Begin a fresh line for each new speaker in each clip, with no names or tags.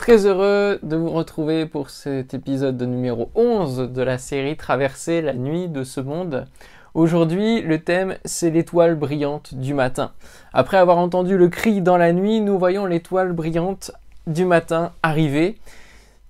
Très heureux de vous retrouver pour cet épisode numéro 11 de la série Traverser la nuit de ce monde. Aujourd'hui, le thème, c'est l'étoile brillante du matin. Après avoir entendu le cri dans la nuit, nous voyons l'étoile brillante du matin arriver.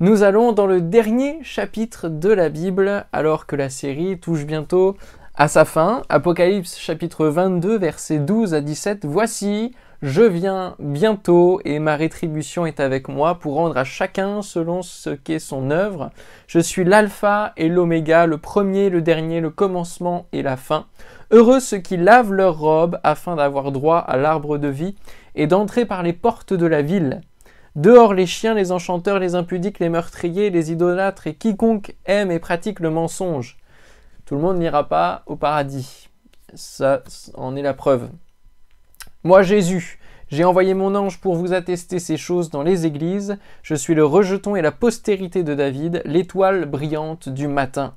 Nous allons dans le dernier chapitre de la Bible, alors que la série touche bientôt à sa fin. Apocalypse chapitre 22, versets 12 à 17. « Voici, je viens bientôt et ma rétribution est avec moi pour rendre à chacun selon ce qu'est son œuvre. Je suis l'alpha et l'oméga, le premier, le dernier, le commencement et la fin. Heureux ceux qui lavent leurs robes afin d'avoir droit à l'arbre de vie et d'entrer par les portes de la ville. Dehors les chiens, les enchanteurs, les impudiques, les meurtriers, les idolâtres et quiconque aime et pratique le mensonge. » Tout le monde n'ira pas au paradis. Ça en est la preuve. Moi, Jésus, j'ai envoyé mon ange pour vous attester ces choses dans les églises. Je suis le rejeton et la postérité de David, l'étoile brillante du matin.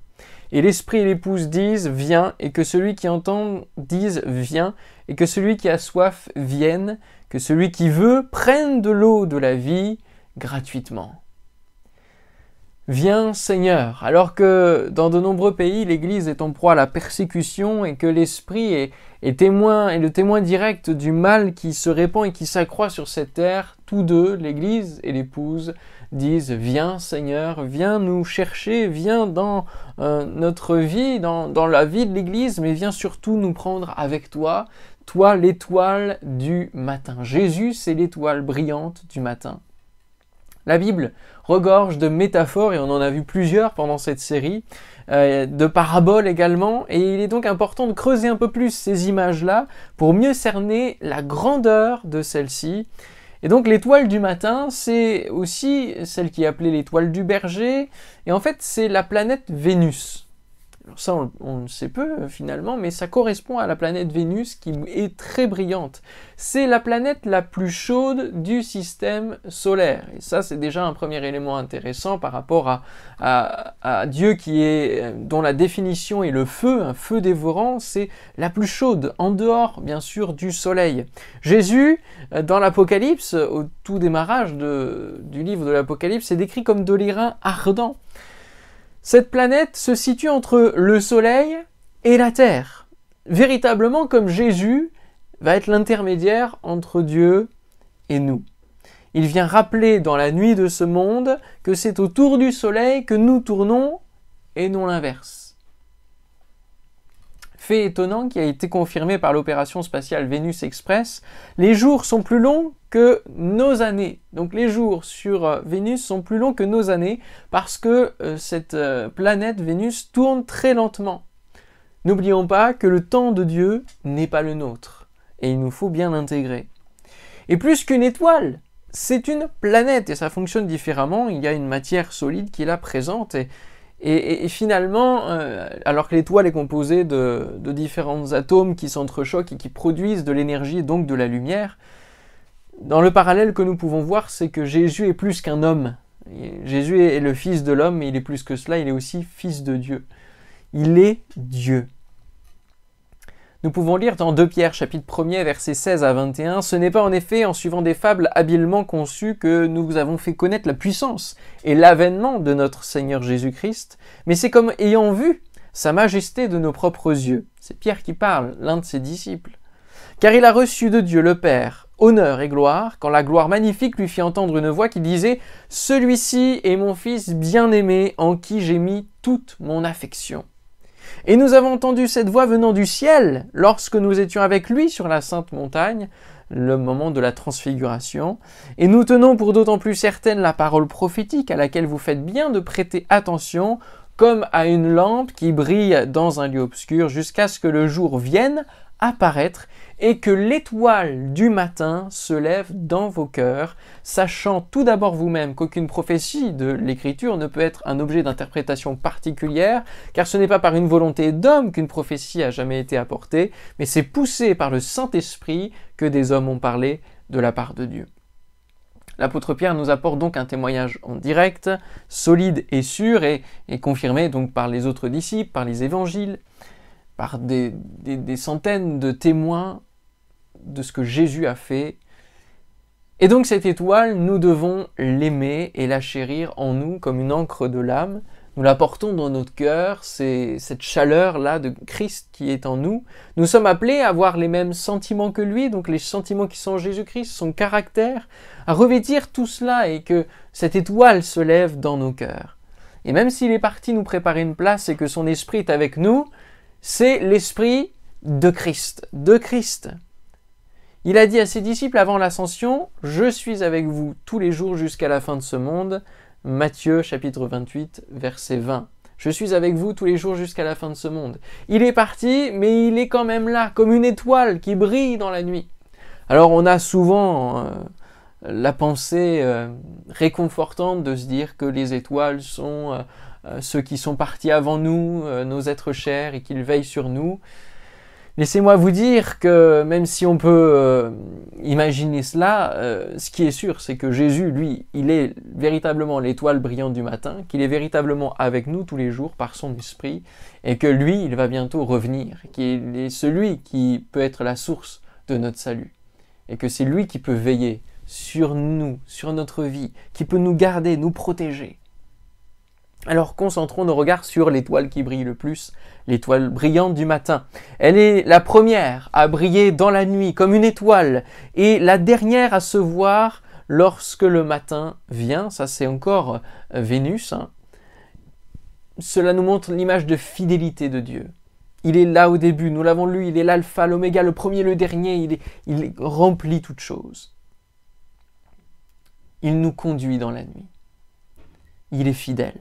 Et l'esprit et l'épouse disent, viens, et que celui qui entend dise, viens, et que celui qui a soif vienne, que celui qui veut prenne de l'eau de la vie gratuitement. Viens Seigneur, alors que dans de nombreux pays, l'Église est en proie à la persécution et que l'Esprit est le témoin direct du mal qui se répand et qui s'accroît sur cette terre, tous deux, l'Église et l'épouse, disent « Viens Seigneur, viens nous chercher, viens dans notre vie, dans la vie de l'Église, mais viens surtout nous prendre avec toi, toi l'étoile du matin. » Jésus, c'est l'étoile brillante du matin. La Bible regorge de métaphores, et on en a vu plusieurs pendant cette série, de paraboles également, et il est donc important de creuser un peu plus ces images-là pour mieux cerner la grandeur de celles-ci. Et donc l'étoile du matin, c'est aussi celle qui est appelée l'étoile du berger, et en fait c'est la planète Vénus. Alors ça on le sait peu finalement, mais ça correspond à la planète Vénus qui est très brillante. C'est la planète la plus chaude du système solaire. Et ça c'est déjà un premier élément intéressant par rapport à Dieu dont la définition est le feu, un feu dévorant, c'est la plus chaude, en dehors bien sûr du soleil. Jésus, dans l'Apocalypse, au tout démarrage du livre de l'Apocalypse, est décrit comme de l'airain ardent. Cette planète se situe entre le Soleil et la Terre, véritablement comme Jésus va être l'intermédiaire entre Dieu et nous. Il vient rappeler dans la nuit de ce monde que c'est autour du Soleil que nous tournons et non l'inverse. Fait étonnant qui a été confirmé par l'opération spatiale Vénus Express, les jours sont plus longs que nos années. Donc les jours sur Vénus sont plus longs que nos années parce que cette planète Vénus tourne très lentement. N'oublions pas que le temps de Dieu n'est pas le nôtre et il nous faut bien l'intégrer. Et plus qu'une étoile, c'est une planète et ça fonctionne différemment. Il y a une matière solide qui est là présente et finalement, alors que l'étoile est composée de différents atomes qui s'entrechoquent et qui produisent de l'énergie et donc de la lumière, dans le parallèle que nous pouvons voir, c'est que Jésus est plus qu'un homme. Jésus est le fils de l'homme, mais il est plus que cela, il est aussi fils de Dieu. Il est Dieu. Nous pouvons lire dans 2 Pierre, chapitre 1er, versets 16 à 21, « Ce n'est pas en effet en suivant des fables habilement conçues que nous vous avons fait connaître la puissance et l'avènement de notre Seigneur Jésus-Christ, mais c'est comme ayant vu sa majesté de nos propres yeux. » C'est Pierre qui parle, l'un de ses disciples. « Car il a reçu de Dieu le Père honneur et gloire, quand la gloire magnifique lui fit entendre une voix qui disait « Celui-ci est mon Fils bien-aimé, en qui j'ai mis toute mon affection. » Et nous avons entendu cette voix venant du ciel lorsque nous étions avec lui sur la sainte montagne, le moment de la transfiguration, et nous tenons pour d'autant plus certaine la parole prophétique à laquelle vous faites bien de prêter attention, comme à une lampe qui brille dans un lieu obscur jusqu'à ce que le jour vienne apparaître et que l'étoile du matin se lève dans vos cœurs, sachant tout d'abord vous-même qu'aucune prophétie de l'Écriture ne peut être un objet d'interprétation particulière, car ce n'est pas par une volonté d'homme qu'une prophétie a jamais été apportée, mais c'est poussé par le Saint-Esprit que des hommes ont parlé de la part de Dieu. L'apôtre Pierre nous apporte donc un témoignage en direct, solide et sûr, et confirmé donc par les autres disciples, par les évangiles, par des centaines de témoins de ce que Jésus a fait Et donc cette étoile, nous devons l'aimer et la chérir en nous comme une encre de l'âme. Nous la portons dans notre cœur, c'est cette chaleur-là de Christ qui est en nous. Nous sommes appelés à avoir les mêmes sentiments que lui, donc les sentiments qui sont en Jésus-Christ, son caractère, à revêtir tout cela et que cette étoile se lève dans nos cœurs. Et même s'il est parti nous préparer une place et que son esprit est avec nous, c'est l'esprit de Christ, de Christ. Il a dit à ses disciples avant l'ascension, « Je suis avec vous tous les jours jusqu'à la fin de ce monde ». Matthieu chapitre 28, verset 20. « Je suis avec vous tous les jours jusqu'à la fin de ce monde ». Il est parti, mais il est quand même là, comme une étoile qui brille dans la nuit. Alors on a souvent la pensée réconfortante de se dire que les étoiles sont ceux qui sont partis avant nous, nos êtres chers, et qu'ils veillent sur nous. Laissez-moi vous dire que même si on peut imaginer cela, ce qui est sûr, c'est que Jésus, lui, il est véritablement l'étoile brillante du matin, qu'il est véritablement avec nous tous les jours par son esprit, et que lui, il va bientôt revenir, qu'il est celui qui peut être la source de notre salut, et que c'est lui qui peut veiller sur nous, sur notre vie, qui peut nous garder, nous protéger. Alors concentrons nos regards sur l'étoile qui brille le plus, l'étoile brillante du matin. Elle est la première à briller dans la nuit comme une étoile et la dernière à se voir lorsque le matin vient. Ça c'est encore Vénus. Cela nous montre l'image de fidélité de Dieu. Il est là au début, nous l'avons lu, il est l'alpha, l'oméga, le premier, le dernier, il remplit toutes choses. Il nous conduit dans la nuit. Il est fidèle.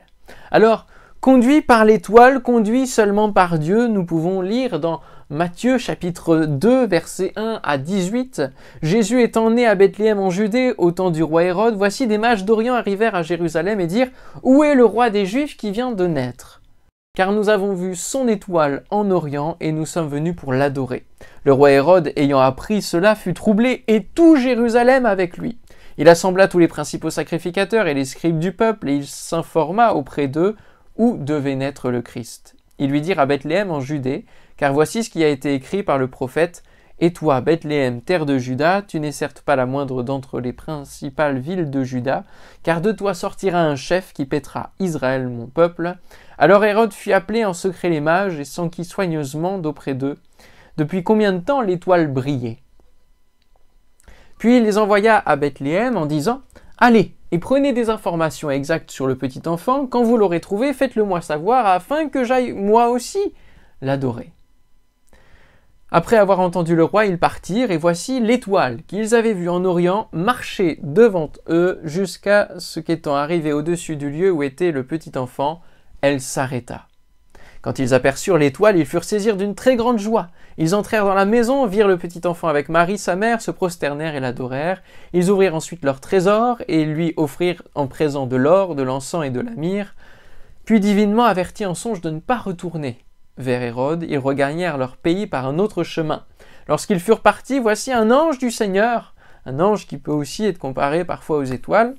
Alors, conduit par l'étoile, conduit seulement par Dieu, nous pouvons lire dans Matthieu chapitre 2, versets 1 à 18. « Jésus étant né à Bethléem en Judée, au temps du roi Hérode, voici des mages d'Orient arrivèrent à Jérusalem et dirent « Où est le roi des Juifs qui vient de naître ? Car nous avons vu son étoile en Orient et nous sommes venus pour l'adorer. » Le roi Hérode, ayant appris cela, fut troublé et tout Jérusalem avec lui. Il assembla tous les principaux sacrificateurs et les scribes du peuple, et il s'informa auprès d'eux où devait naître le Christ. Ils lui dirent à Bethléem en Judée, car voici ce qui a été écrit par le prophète, « Et toi, Bethléem, terre de Juda, tu n'es certes pas la moindre d'entre les principales villes de Juda, car de toi sortira un chef qui paîtra Israël, mon peuple. » Alors Hérode fit appeler en secret les mages et s'enquit soigneusement d'auprès d'eux. Depuis combien de temps l'étoile brillait ? Puis il les envoya à Bethléem en disant « Allez, et prenez des informations exactes sur le petit enfant. Quand vous l'aurez trouvé, faites-le moi savoir afin que j'aille moi aussi l'adorer. » Après avoir entendu le roi, ils partirent, et voici l'étoile qu'ils avaient vue en Orient marcher devant eux jusqu'à ce qu'étant arrivée au-dessus du lieu où était le petit enfant, elle s'arrêta. Quand ils aperçurent l'étoile, ils furent saisis d'une très grande joie. Ils entrèrent dans la maison, virent le petit enfant avec Marie, sa mère, se prosternèrent et l'adorèrent. Ils ouvrirent ensuite leur trésor et lui offrirent en présent de l'or, de l'encens et de la myrrhe. Puis divinement avertis en songe de ne pas retourner vers Hérode, ils regagnèrent leur pays par un autre chemin. Lorsqu'ils furent partis, voici un ange du Seigneur, un ange qui peut aussi être comparé parfois aux étoiles,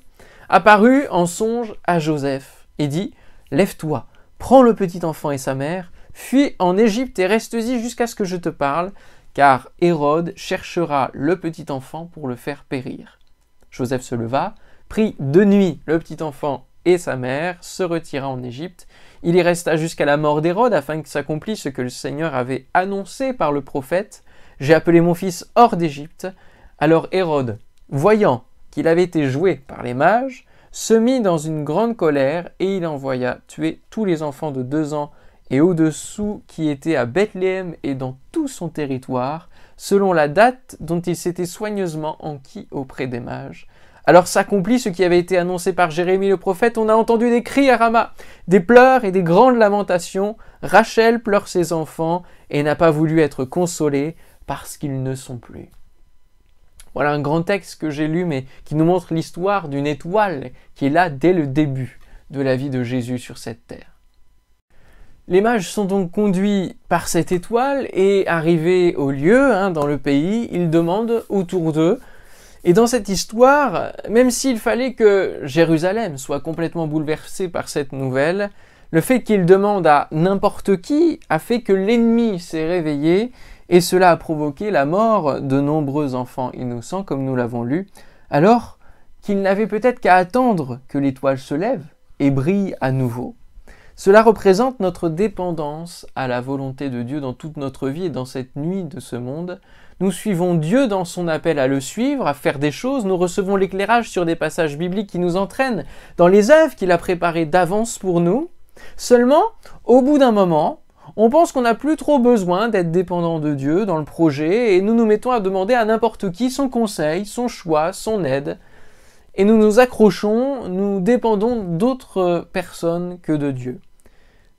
apparut en songe à Joseph et dit « Lève-toi, prends le petit enfant et sa mère, fuis en Égypte et reste-y jusqu'à ce que je te parle, car Hérode cherchera le petit enfant pour le faire périr. » Joseph se leva, prit de nuit le petit enfant et sa mère, se retira en Égypte. Il y resta jusqu'à la mort d'Hérode afin que s'accomplisse ce que le Seigneur avait annoncé par le prophète. « J'ai appelé mon fils hors d'Égypte. » Alors Hérode, voyant qu'il avait été joué par les mages, se mit dans une grande colère et il envoya tuer tous les enfants de 2 ans et au-dessous qui étaient à Bethléem et dans tout son territoire, selon la date dont il s'était soigneusement enquis auprès des mages. Alors s'accomplit ce qui avait été annoncé par Jérémie le prophète. On a entendu des cris à Rama, des pleurs et des grandes lamentations. Rachel pleure ses enfants et n'a pas voulu être consolée parce qu'ils ne sont plus. Voilà un grand texte que j'ai lu, mais qui nous montre l'histoire d'une étoile qui est là dès le début de la vie de Jésus sur cette terre. Les mages sont donc conduits par cette étoile et arrivés au lieu, dans le pays, ils demandent autour d'eux. Et dans cette histoire, même s'il fallait que Jérusalem soit complètement bouleversée par cette nouvelle, le fait qu'ils demandent à n'importe qui a fait que l'ennemi s'est réveillé et cela a provoqué la mort de nombreux enfants innocents, comme nous l'avons lu alors qu'il n'avait peut-être qu'à attendre que l'étoile se lève et brille à nouveau. Cela représente notre dépendance à la volonté de Dieu dans toute notre vie et dans cette nuit de ce monde. Nous suivons Dieu dans son appel à le suivre, à faire des choses. Nous recevons l'éclairage sur des passages bibliques qui nous entraînent dans les œuvres qu'il a préparées d'avance pour nous. Seulement, au bout d'un moment, on pense qu'on n'a plus trop besoin d'être dépendant de Dieu dans le projet et nous nous mettons à demander à n'importe qui son conseil, son choix, son aide. Et nous nous accrochons, nous dépendons d'autres personnes que de Dieu.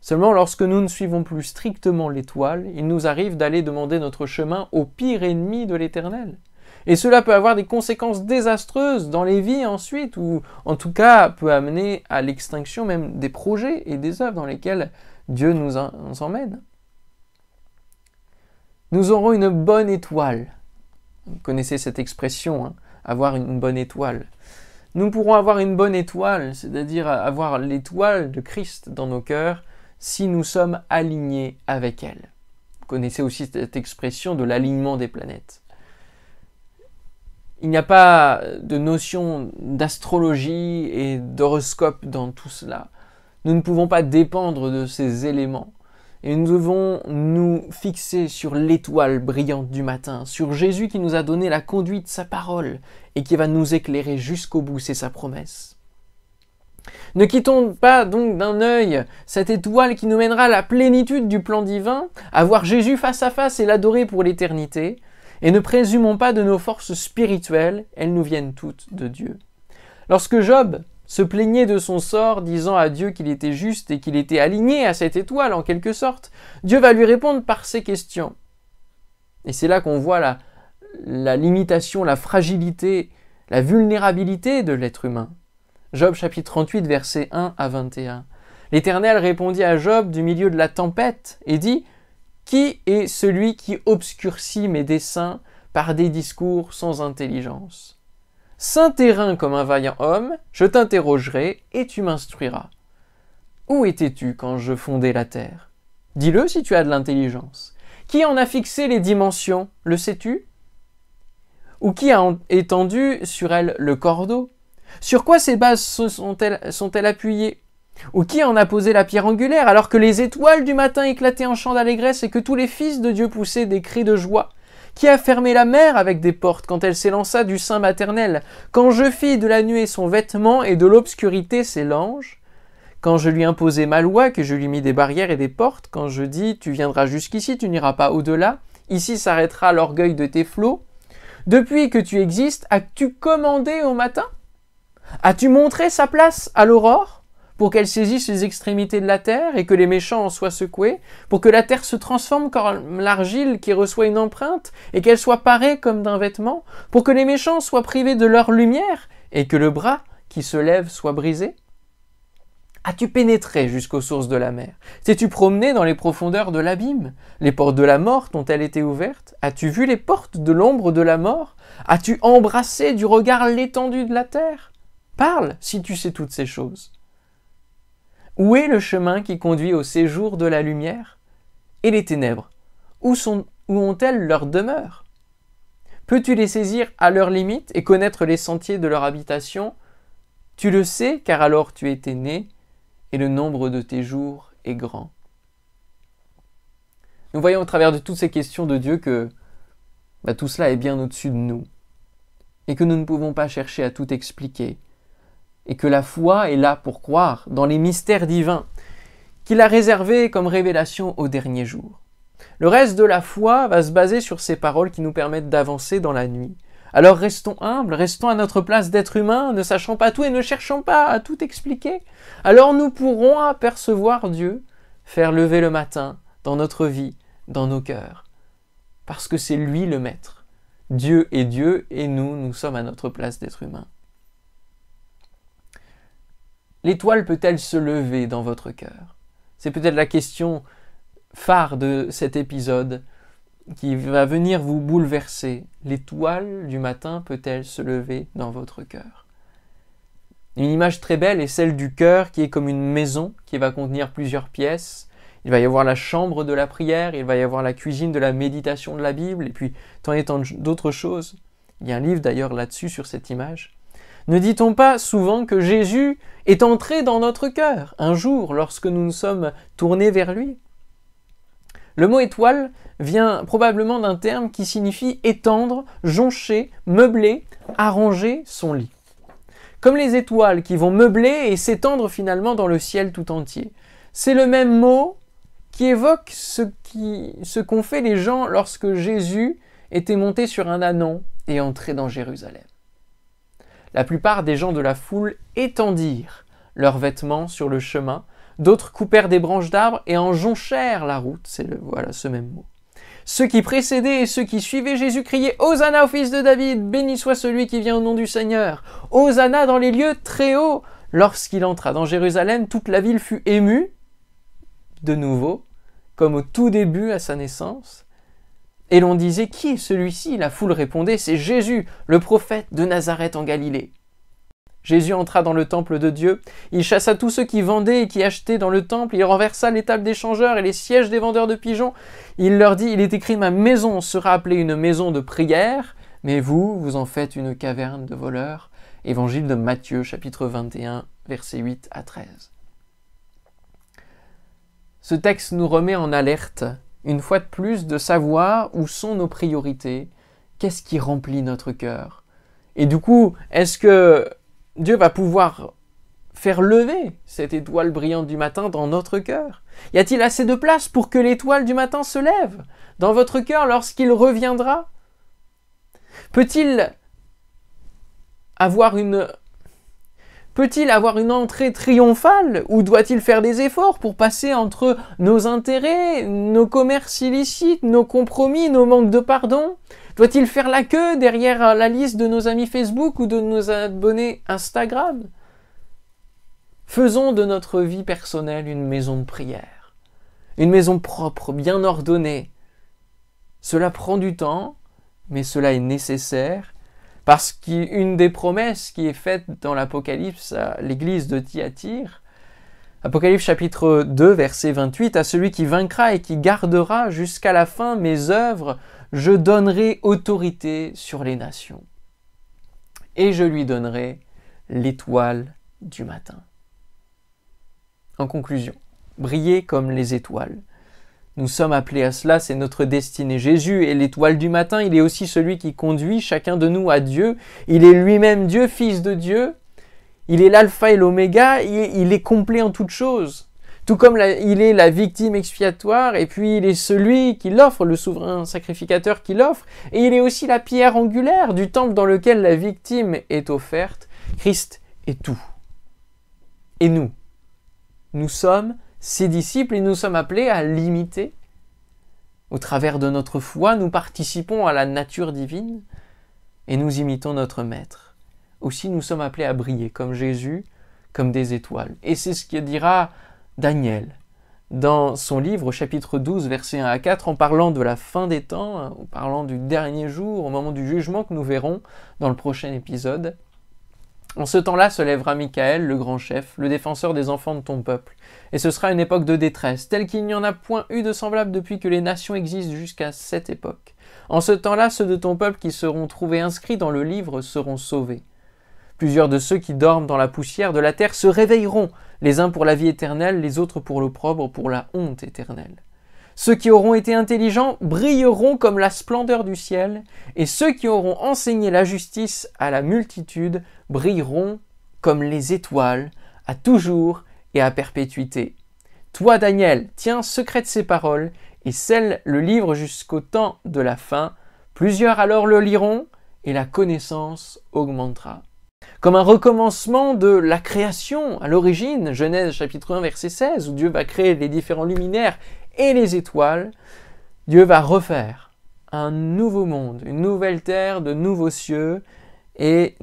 Seulement, lorsque nous ne suivons plus strictement l'étoile, il nous arrive d'aller demander notre chemin au pire ennemi de l'Éternel. Et cela peut avoir des conséquences désastreuses dans les vies ensuite, ou en tout cas peut amener à l'extinction même des projets et des œuvres dans lesquelles Dieu nous emmène. Nous aurons une bonne étoile. Vous connaissez cette expression, hein, avoir une bonne étoile. Nous pourrons avoir une bonne étoile, c'est-à-dire avoir l'étoile de Christ dans nos cœurs, si nous sommes alignés avec elle. Vous connaissez aussi cette expression de l'alignement des planètes. Il n'y a pas de notion d'astrologie et d'horoscope dans tout cela. Nous ne pouvons pas dépendre de ces éléments. Et nous devons nous fixer sur l'étoile brillante du matin, sur Jésus qui nous a donné la conduite, sa parole, et qui va nous éclairer jusqu'au bout, c'est sa promesse. Ne quittons pas donc d'un œil cette étoile qui nous mènera à la plénitude du plan divin, à voir Jésus face à face et l'adorer pour l'éternité, et ne présumons pas de nos forces spirituelles, elles nous viennent toutes de Dieu. Lorsque Job se plaignait de son sort, disant à Dieu qu'il était juste et qu'il était aligné à cette étoile en quelque sorte, Dieu va lui répondre par ces questions. Et c'est là qu'on voit la limitation, la fragilité, la vulnérabilité de l'être humain. Job chapitre 38, versets 1 à 21. L'Éternel répondit à Job du milieu de la tempête et dit « Qui est celui qui obscurcit mes desseins par des discours sans intelligence ? Saint terrain comme un vaillant homme, je t'interrogerai et tu m'instruiras. Où étais-tu quand je fondais la terre ? Dis-le si tu as de l'intelligence. Qui en a fixé les dimensions, le sais-tu ? Ou qui a étendu sur elle le cordeau ? Sur quoi ces bases sont-elles appuyées ? Ou qui en a posé la pierre angulaire alors que les étoiles du matin éclataient en chants d'allégresse et que tous les fils de Dieu poussaient des cris de joie ? Qui a fermé la mer avec des portes quand elle s'élança du sein maternel ? Quand je fis de la nuée son vêtement et de l'obscurité ses langes ? Quand je lui imposai ma loi, que je lui mis des barrières et des portes ? Quand je dis « Tu viendras jusqu'ici, tu n'iras pas au-delà. Ici s'arrêtera l'orgueil de tes flots. » Depuis que tu existes, as-tu commandé au matin ? As-tu montré sa place à l'aurore pour qu'elle saisisse les extrémités de la terre et que les méchants en soient secoués, pour que la terre se transforme comme l'argile qui reçoit une empreinte et qu'elle soit parée comme d'un vêtement, pour que les méchants soient privés de leur lumière et que le bras qui se lève soit brisé ? As-tu pénétré jusqu'aux sources de la mer ? T'es-tu promené dans les profondeurs de l'abîme ? Les portes de la mort t'ont-elles été ouvertes ? As-tu vu les portes de l'ombre de la mort ? As-tu embrassé du regard l'étendue de la terre ? Parle si tu sais toutes ces choses. Où est le chemin qui conduit au séjour de la lumière ? Et les ténèbres, où ont-elles leur demeure ? Peux-tu les saisir à leurs limites et connaître les sentiers de leur habitation ? Tu le sais, car alors tu étais né, et le nombre de tes jours est grand. Nous voyons au travers de toutes ces questions de Dieu que tout cela est bien au-dessus de nous, et que nous ne pouvons pas chercher à tout expliquer, et que la foi est là pour croire dans les mystères divins qu'il a réservés comme révélation au dernier jour. Le reste de la foi va se baser sur ces paroles qui nous permettent d'avancer dans la nuit. Alors restons humbles, restons à notre place d'être humain, ne sachant pas tout et ne cherchons pas à tout expliquer. Alors nous pourrons apercevoir Dieu, faire lever le matin dans notre vie, dans nos cœurs. Parce que c'est lui le maître. Dieu est Dieu et nous sommes à notre place d'être humain. L'étoile peut-elle se lever dans votre cœur ? C'est peut-être la question phare de cet épisode qui va venir vous bouleverser. L'étoile du matin peut-elle se lever dans votre cœur ? Une image très belle est celle du cœur qui est comme une maison qui va contenir plusieurs pièces. Il va y avoir la chambre de la prière, il va y avoir la cuisine de la méditation de la Bible, et puis tant et tant d'autres choses. Il y a un livre d'ailleurs là-dessus sur cette image. Ne dit-on pas souvent que Jésus est entré dans notre cœur un jour lorsque nous nous sommes tournés vers lui? Le mot étoile vient probablement d'un terme qui signifie étendre, joncher, meubler, arranger son lit. Comme les étoiles qui vont meubler et s'étendre finalement dans le ciel tout entier. C'est le même mot qui évoque ce qu'ont fait les gens lorsque Jésus était monté sur un ânon et entré dans Jérusalem. La plupart des gens de la foule étendirent leurs vêtements sur le chemin, d'autres coupèrent des branches d'arbres et en jonchèrent la route. Voilà ce même mot. Ceux qui précédaient et ceux qui suivaient Jésus criaient « Hosanna au fils de David, béni soit celui qui vient au nom du Seigneur. Hosanna dans les lieux très hauts. » Lorsqu'il entra dans Jérusalem, toute la ville fut émue, de nouveau, comme au tout début à sa naissance. Et l'on disait « Qui est celui-ci » La foule répondait « C'est Jésus, le prophète de Nazareth en Galilée. » Jésus entra dans le temple de Dieu, il chassa tous ceux qui vendaient et qui achetaient dans le temple, il renversa les tables des changeurs et les sièges des vendeurs de pigeons. Il leur dit, il est écrit, ma maison sera appelée une maison de prière, mais vous, vous en faites une caverne de voleurs. Évangile de Matthieu, chapitre 21, versets 8 à 13. Ce texte nous remet en alerte, une fois de plus, de savoir où sont nos priorités, qu'est-ce qui remplit notre cœur. Et du coup, est-ce que Dieu va pouvoir faire lever cette étoile brillante du matin dans notre cœur? Y a-t-il assez de place pour que l'étoile du matin se lève dans votre cœur lorsqu'il reviendra? Peut-il avoir une entrée triomphale ou doit-il faire des efforts pour passer entre nos intérêts, nos commerces illicites, nos compromis, nos manques de pardon? Doit-il faire la queue derrière la liste de nos amis Facebook ou de nos abonnés Instagram? Faisons de notre vie personnelle une maison de prière, une maison propre, bien ordonnée. Cela prend du temps, mais cela est nécessaire, parce qu'une des promesses qui est faite dans l'Apocalypse à l'église de Thyatire, Apocalypse chapitre 2, verset 28, « À celui qui vaincra et qui gardera jusqu'à la fin mes œuvres, je donnerai autorité sur les nations. Et je lui donnerai l'étoile du matin. » En conclusion, briller comme les étoiles. Nous sommes appelés à cela, c'est notre destinée. Jésus est l'étoile du matin, il est aussi celui qui conduit chacun de nous à Dieu. Il est lui-même Dieu, Fils de Dieu. Il est l'alpha et l'oméga, il est complet en toutes choses. Tout comme il est la victime expiatoire, et puis il est celui qui l'offre, le souverain sacrificateur qui l'offre, et il est aussi la pierre angulaire du temple dans lequel la victime est offerte. Christ est tout. Et nous sommes ses disciples et nous sommes appelés à l'imiter. Au travers de notre foi, nous participons à la nature divine et nous imitons notre Maître. Aussi, nous sommes appelés à briller comme Jésus, comme des étoiles. Et c'est ce que dira Daniel dans son livre, chapitre 12, versets 1 à 4, en parlant de la fin des temps, en parlant du dernier jour, au moment du jugement que nous verrons dans le prochain épisode. En ce temps-là se lèvera Michaël, le grand chef, le défenseur des enfants de ton peuple. Et ce sera une époque de détresse, telle qu'il n'y en a point eu de semblable depuis que les nations existent jusqu'à cette époque. En ce temps-là, ceux de ton peuple qui seront trouvés inscrits dans le livre seront sauvés. Plusieurs de ceux qui dorment dans la poussière de la terre se réveilleront, les uns pour la vie éternelle, les autres pour l'opprobre, pour la honte éternelle. Ceux qui auront été intelligents brilleront comme la splendeur du ciel, et ceux qui auront enseigné la justice à la multitude brilleront comme les étoiles, à toujours et à perpétuité. Toi, Daniel, tiens secrète ces paroles, et scelle le livre jusqu'au temps de la fin. Plusieurs alors le liront, et la connaissance augmentera. Comme un recommencement de la création à l'origine, Genèse chapitre 1 verset 16, où Dieu va créer les différents luminaires et les étoiles, Dieu va refaire un nouveau monde, une nouvelle terre, de nouveaux cieux, et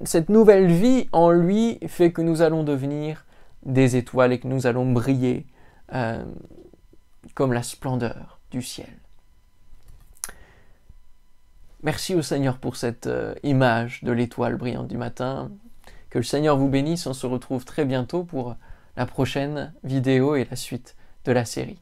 cette nouvelle vie en lui fait que nous allons devenir des étoiles et que nous allons briller comme la splendeur du ciel. Merci au Seigneur pour cette image de l'étoile brillante du matin. Que le Seigneur vous bénisse. On se retrouve très bientôt pour la prochaine vidéo et la suite de la série.